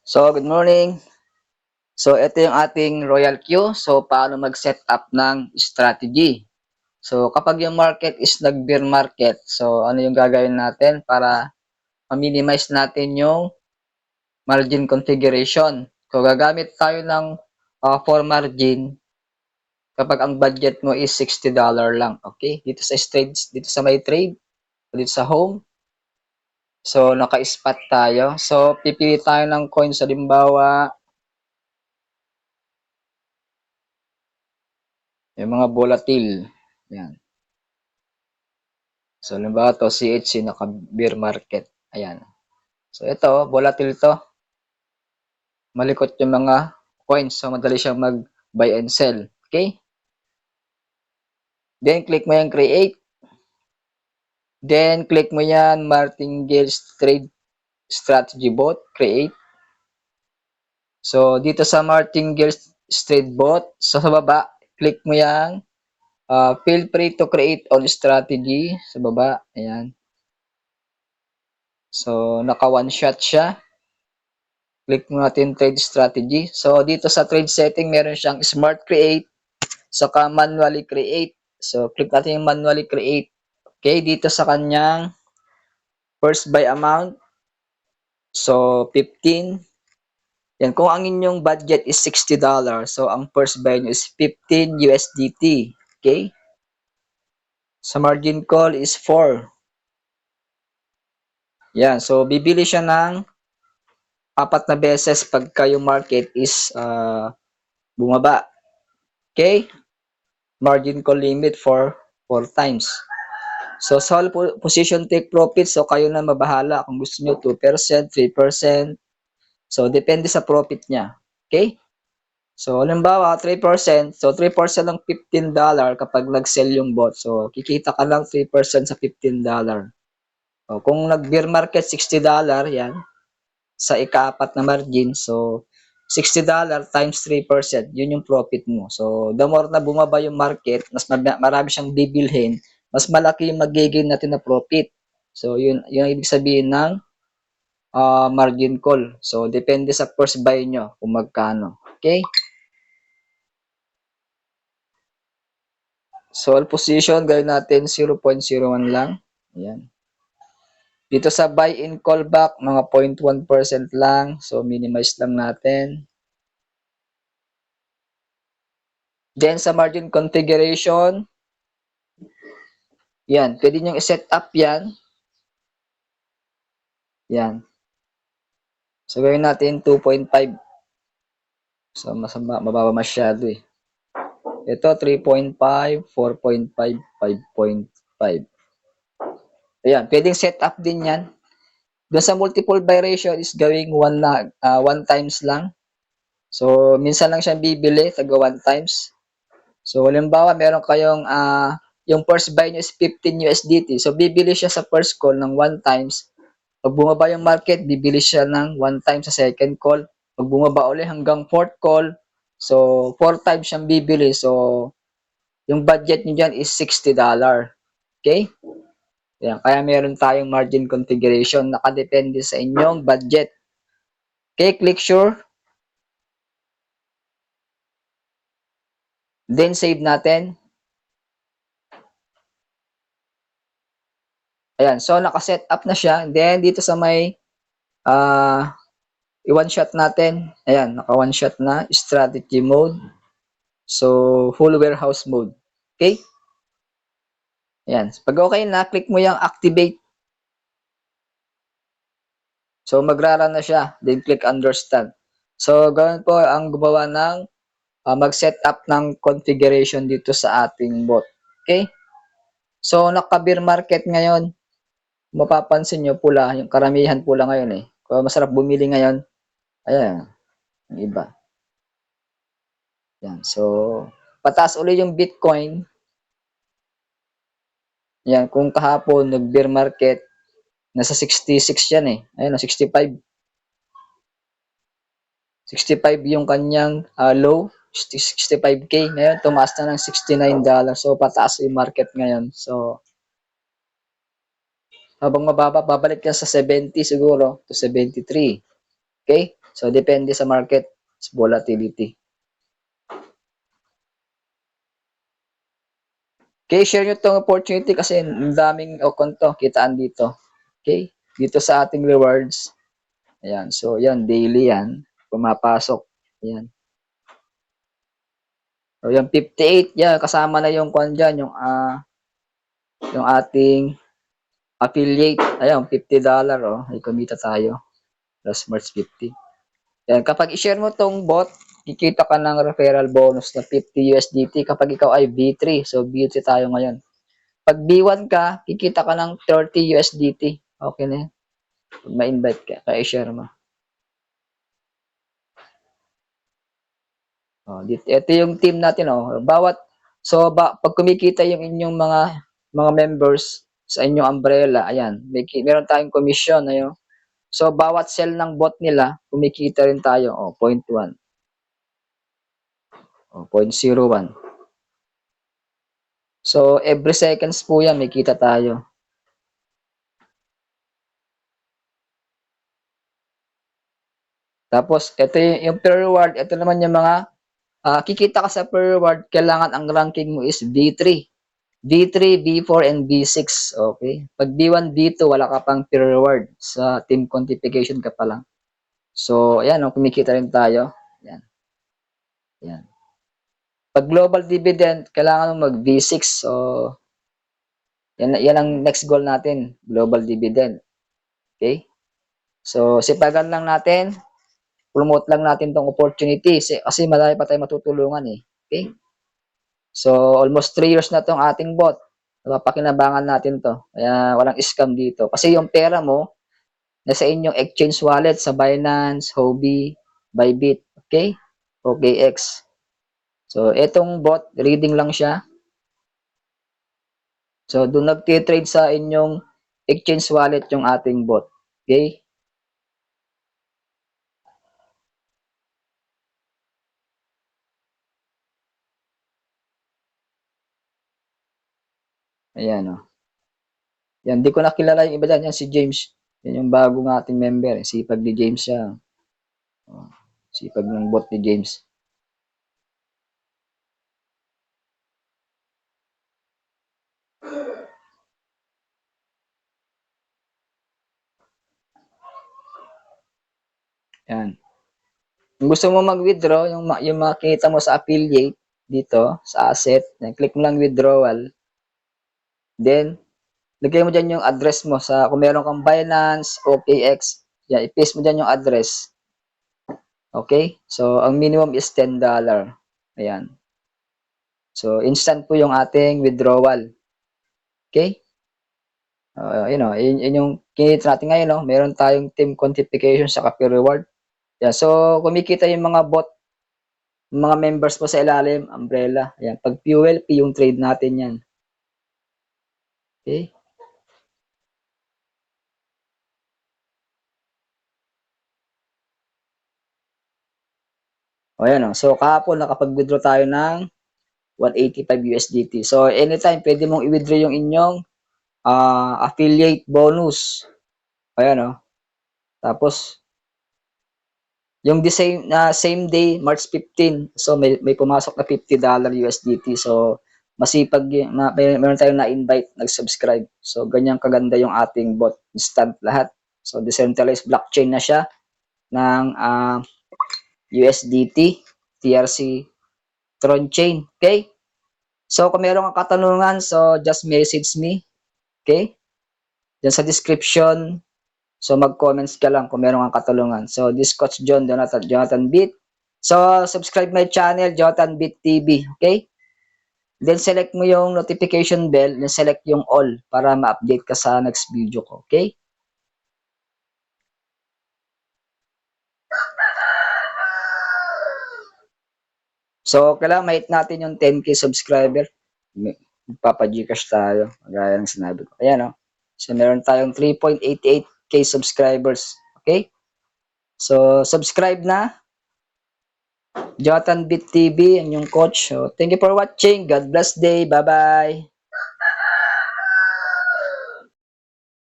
So, good morning. So, ito yung ating Royal Q. So, paano mag-set up ng strategy. So, kapag yung market is nag-bear market, so ano yung gagawin natin para ma-minimize natin yung margin configuration. So, gagamit tayo ng for margin kapag ang budget mo is $60 lang. Okay? Dito sa trades, dito sa my trade, dito sa home. So, naka-spot tayo. So, pipili tayo ng coins. Halimbawa, yung mga volatile. Yan. So, halimbawa to, CHC, naka-bear market. Ayan. So, ito, volatile to. Malikot yung mga coins. So, madali siyang mag-buy and sell. Okay? Then, click mo yung create. Then, click mo yan, Martingale's Trade Strategy Bot, create. So, dito sa Martingale's Trade Bot, so sa baba, click mo yan, feel free to create on strategy. Sa baba, ayan. So, naka one shot siya. Click mo natin trade strategy. So, dito sa trade setting, meron siyang smart create, saka manually create. So, click natin yung manually create. Okay, dito sa kanyang first buy amount. So, 15. Yan, kung ang inyong budget is $60, so ang first buy nyo is 15 USDT. Okay? Sa margin call is 4. Yan, so bibili siya ng 4 na beses pagka yung market is bumaba. Okay? Margin call limit for 4 times. So, sa all position take profit, so kayo na mabahala kung gusto nyo 2%, 3%. So, depende sa profit niya. Okay? So, halimbawa, 3%. So, 3% ng $15 kapag nag-sell yung bot. So, kikita ka lang 3% sa $15. So, kung nag-bear market, $60, yan. Sa ika-4 na margin. So, $60 times 3%. Yun yung profit mo. So, the more na bumaba yung market, mas marami siyang bibilhin, mas malaki yung magiging natin na profit. So, yun yung ibig sabihin ng margin call. So, depende sa first buy nyo kung magkano. Okay? So, all position, gawin natin 0.01 lang. Ayan. Dito sa buy in callback, mga 0.1% lang. So, minimize lang natin. Then, sa margin configuration, yan. Pwede nyo i-set up yan. Yan. So, gawin natin 2.5. So, mababa masyado eh. Ito, 3.5, 4.5, 5.5. Ayan. Pwedeng set up din yan. Doon sa multiple buy ratio is gawing 1 times lang. So, minsan lang siyang bibili, taga 1 times. So, halimbawa, meron kayong, yung first buy nyo is 15 USDT. So, bibili siya sa first call ng 1 times. Pag bumaba yung market, bibili siya ng 1 times sa second call. Pag bumaba ulit hanggang fourth call, so, 4 times siyang bibili. So, yung budget nyo dyan is $60. Okay? Yan. Kaya meron tayong margin configuration. Nakadepende sa inyong budget. Okay, click sure. Then, save natin. Ayan. So, nakaset up na siya. Then, dito sa may i-one shot natin. Ayan. Naka-one shot na. Strategy mode. So, full warehouse mode. Okay? Ayan. Pag okay na, click mo yung activate. So, magrara na siya. Then, click understand. So, gawin po ang gumawa ng mag-set up ng configuration dito sa ating bot. Okay? So, naka-bear market ngayon. Mapapansin nyo pula, yung karamihan pula ngayon eh. Kung masarap bumili ngayon, ayan, yung iba. Yan. So, pataas ulit yung Bitcoin. Yan, kung kahapon nag-bear market, nasa 66 yan eh. Ayun, 65. 65 yung kanyang low, 65K. Ngayon, tumaas na ng $69. So, pataas yung market ngayon. So, habang mababa, babalik yan sa 70 siguro to 73. Okay? So, depende sa market volatility. Okay, share nyo itong opportunity kasi ang daming konto, kitaan dito. Okay, dito sa ating rewards. Ayan, so yan, daily yan. Pumapasok. Ayan. So, yung 58, yan, kasama na yung kwan dyan, yung ating affiliate. Ayan, $50, oh. Ay, kumita tayo. Last March 50. Yan, kapag i-share mo tong bot, kikita ka ng referral bonus na 50 USDT kapag ikaw ay B3. So, B3 tayo ngayon. Pag B1 ka, kikita ka ng 30 USDT. Okay na yan. Pag ma-invite ka, kaya i-share mo. Oh, ito yung team natin, oh. Pag kumikita yung inyong mga members sa inyong umbrella, ayan, meron tayong commission, ayo. So bawat sell ng bot nila, kumikita rin tayo, oh, 0.1. Oh, 0.01. So every seconds po yan, may kita tayo. Tapos ito yung per reward, ito naman yung mga kikita ka sa per reward, kailangan ang ranking mo is B3. B3, B4, and B6. Okay? Pag B1, B2, wala ka pang peer reward. Sa team quantification ka pa lang. So, ayan, kumikita rin tayo. Ayan. Ayan. Pag global dividend, kailangan mo mag B6. So, yan ang next goal natin. Global dividend. Okay? So, sipagan lang natin. Promote lang natin tong opportunity. Kasi marami pa tayo matutulungan eh. Okay? So, almost 3 years na tong ating bot. Napapakinabangan natin to. Kaya walang scam dito. Kasi yung pera mo, nasa inyong exchange wallet sa Binance, Huobi, Bybit. Okay? OKX. So, itong bot, reading lang siya. So, doon nagtitrade sa inyong exchange wallet yung ating bot. Okay? Ayan, oh. Yan, di ko nakilala yung iba dyan. Yan si James. Yan yung bagong ating member. Sipag ni James siya. Oh, sipag ng bot ni James. Yan. Kung gusto mo mag-withdraw, yung makikita mo sa affiliate dito, sa asset, yan, click mo lang withdrawal. Then, lagay mo dyan yung address mo sa, kung meron kang Binance, OKX, yan, i-paste mo dyan yung address. Okay? So, ang minimum is $10. Ayan. So, instant po yung ating withdrawal. Okay? Yun yung kinita natin ngayon, no? Meron tayong team quantification sa copy reward. Yan. So, kumikita yung mga bot, mga members po sa ilalim, umbrella. Ayan. Pag fuel, P yung trade natin yan. Okay? O yan, so kahapon nakapag-withdraw tayo ng 185 USDT. So anytime pwede mong i-withdraw yung inyong affiliate bonus. Ayan, oh. Tapos yung same day March 15. So may pumasok na $50 USDT. So masipag meron tayong na-invite, nag-subscribe. So ganyan kaganda yung ating bot, instant lahat. So decentralized blockchain na siya ng USDT, TRC Tron Chain. Okay? So, kung meron kang katanungan, so just message me. Okay? Diyan sa description. So, mag-comments ka lang kung meron kang katanungan. So, this Coach Jonathan Beat. So, subscribe my channel, Jonathan Beat TV. Okay? Then, select mo yung notification bell. Then, select yung all para ma-update ka sa next video ko. Okay? So, kailangan ma-hit natin yung 10K subscriber. Magpapa-Gcash tayo. Gaya ng sinabi ko. Ayan, oh. So, meron tayong 3.88K subscribers. Okay? So, subscribe na. Jonathan Beat TV, ang yung coach. So, thank you for watching. God bless day. Bye-bye.